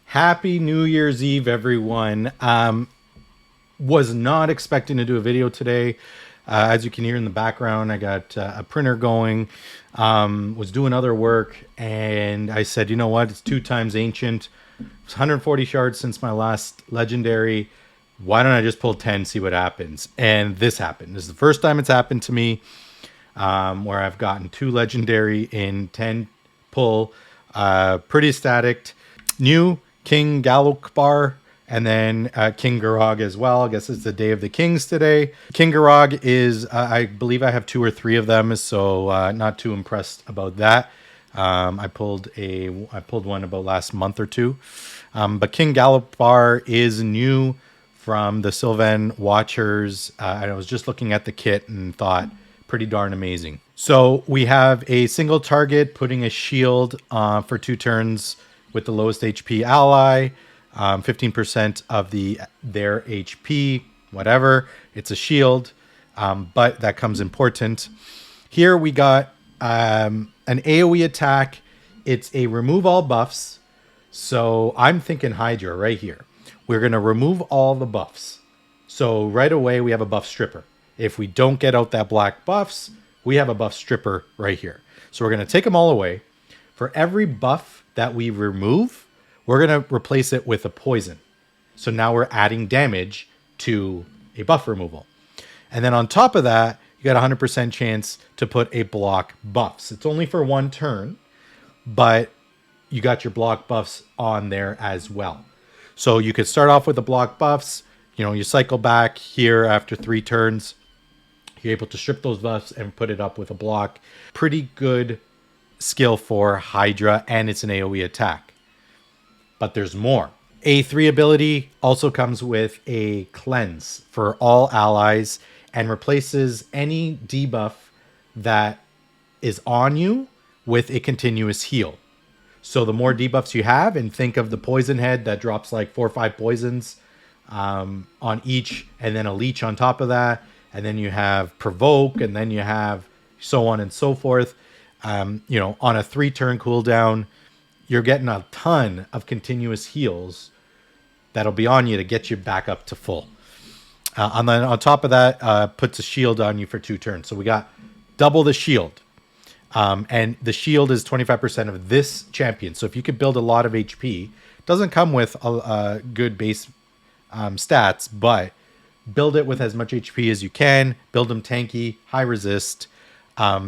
Happy New Year's Eve, everyone. Was not expecting to do a video today. As you can hear in the background, I got a printer going, was doing other work, and I said, you know what, it's 2 times ancient. It's 140 shards since my last legendary. Why don't I just pull 10, see what happens? And this happened. This is the first time it's happened to me, where I've gotten 2 legendary in 10 pull. Pretty ecstatic. New King Galokbar, and then King Garog as well. I guess it's the Day of the Kings today. King Garog is, I believe I have 2 or 3 of them, so not too impressed about that. I pulled one about last month or 2. But King Galokbar is new from the Sylvan Watchers. I was just looking at the kit and thought, pretty darn amazing. So we have a single target putting a shield for 2 turns with the lowest HP ally, 15% of their HP, whatever. It's a shield, but that comes important. Here we got an AoE attack. It's a remove all buffs. So I'm thinking Hydra right here. We're going to remove all the buffs. So right away we have a buff stripper. If we don't get out that black buffs, we have a buff stripper right here. So we're going to take them all away. For every buff that we remove, we're going to replace it with a poison. So now we're adding damage to a buff removal. And then on top of that, you got a 100% chance to put a block buffs. It's only for 1 turn, but you got your block buffs on there as well. So you could start off with the block buffs. You know, you cycle back here after 3 turns. You're able to strip those buffs and put it up with a block. Pretty good skill for Hydra, and it's an AoE attack. But there's more. A3 ability also comes with a cleanse for all allies and replaces any debuff that is on you with a continuous heal. So the more debuffs you have, and think of the poison head that drops like 4 or 5 poisons on each, and then a leech on top of that, and then you have provoke, and then you have so on and so forth. You know, on a 3-turn cooldown, you're getting a ton of continuous heals that'll be on you to get you back up to full. And then on top of that, puts a shield on you for 2 turns. So we got double the shield. And the shield is 25% of this champion. So if you could build a lot of HP, doesn't come with a good base stats, but build it with as much HP as you can. Build them tanky, high resist.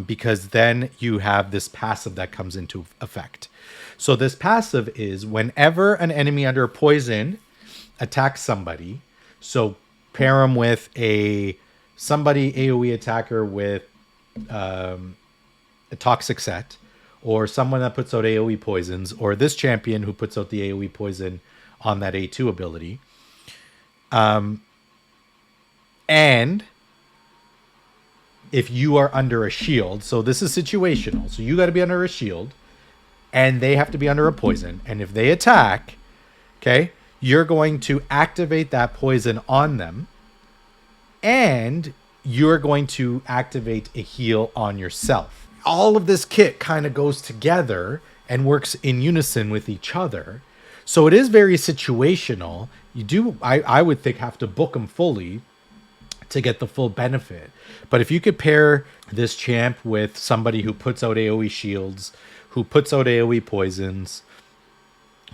Because then you have this passive that comes into effect. So this passive is whenever an enemy under poison attacks somebody, so pair them with somebody AoE attacker with a toxic set, or someone that puts out AoE poisons, or this champion who puts out the AoE poison on that A2 ability. And if you are under a shield, so this is situational, so you got to be under a shield and they have to be under a poison, and if they attack, okay, you're going to activate that poison on them, and you're going to activate a heal on yourself. All of this kit kind of goes together and works in unison with each other, so it is very situational. You do, I would think, have to book them fully to get the full benefit. But if you could pair this champ with somebody who puts out AoE shields, who puts out AoE poisons,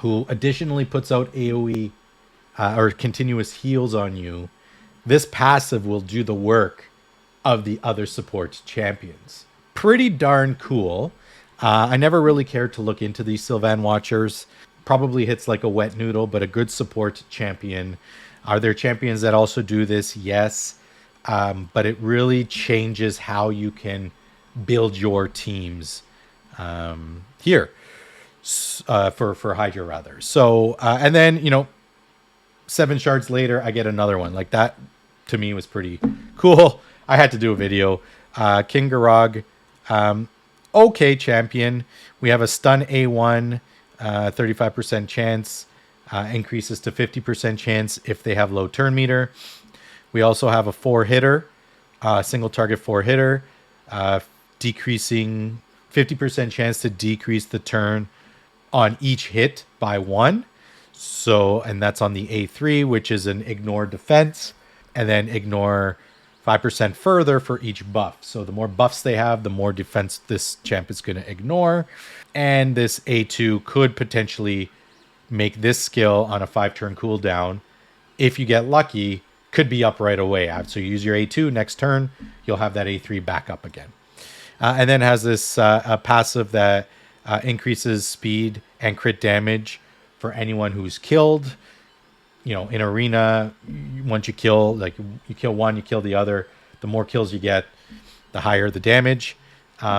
who additionally puts out AoE or continuous heals on you, this passive will do the work of the other support champions. Pretty darn cool. I never really cared to look into these Sylvan Watchers. Probably hits like a wet noodle, but a good support champion. Are there champions that also do this? Yes. But it really changes how you can build your teams here for Hydra rather. So, and then, you know, 7 shards later, I get another one. Like that to me was pretty cool. I had to do a video. King Garog, okay champion. We have a stun A1, 35% chance, increases to 50% chance if they have low turn meter. We also have a 4-hitter, single target 4-hitter. decreasing 50% chance to decrease the turn on each hit by 1. So, and that's on the A3, which is an ignore defense, and then ignore 5% further for each buff. So the more buffs they have, the more defense this champ is going to ignore. And this A2 could potentially make this skill on a 5-turn cooldown. If you get lucky, could be up right away. So you use your A2, next turn, you'll have that A3 back up again. And then it has this a passive that increases speed and crit damage for anyone who's killed. You know, in arena, once you kill, like you kill one, you kill the other. The more kills you get, the higher the damage.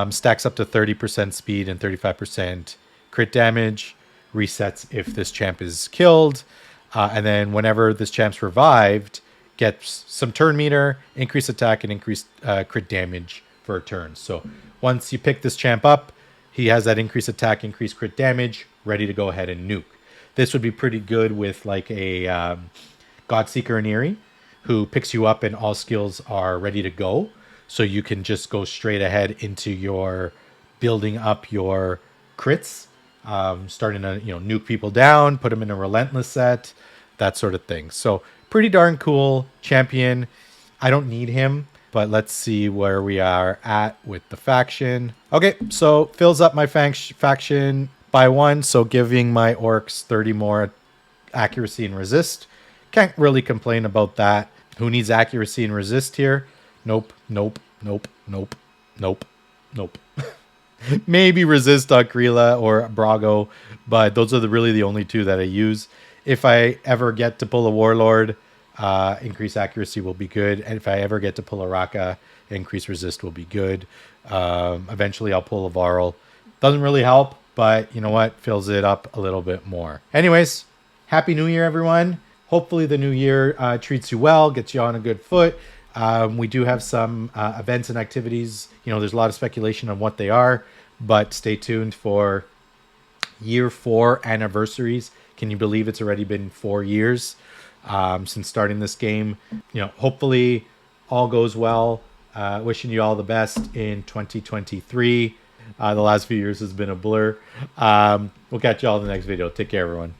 Stacks up to 30% speed and 35% crit damage. Resets if this champ is killed. And then whenever this champ's revived, gets some turn meter, increased attack, and increased crit damage for a turn. So once you pick this champ up, he has that increased attack, increased crit damage, ready to go ahead and nuke. This would be pretty good with like a Godseeker and Eerie, who picks you up and all skills are ready to go. So you can just go straight ahead into your building up your crits, starting to nuke people down, put them in a relentless set, that sort of thing. So pretty darn cool champion. I don't need him, but let's see where we are at with the faction. Okay, so fills up my faction by 1, so giving my orcs 30 more accuracy and resist. Can't really complain about that. Who needs accuracy and resist here? Nope, nope, nope, nope, nope, nope. Maybe resist on Krila or Brago, but those are really the only two that I use. If I ever get to pull a Warlord, increase accuracy will be good. And if I ever get to pull a Raka, increase resist will be good. Eventually I'll pull a Varl. Doesn't really help, but you know what? Fills it up a little bit more. Anyways, Happy New Year, everyone. Hopefully the new year treats you well, gets you on a good foot. We do have some events and activities. There's a lot of speculation on what they are, but stay tuned for year 4 anniversaries. Can you believe it's already been 4 years since starting this game? Hopefully all goes well. Wishing you all the best in 2023. The last few years has been a blur. We'll catch you all in the next video. Take care, everyone.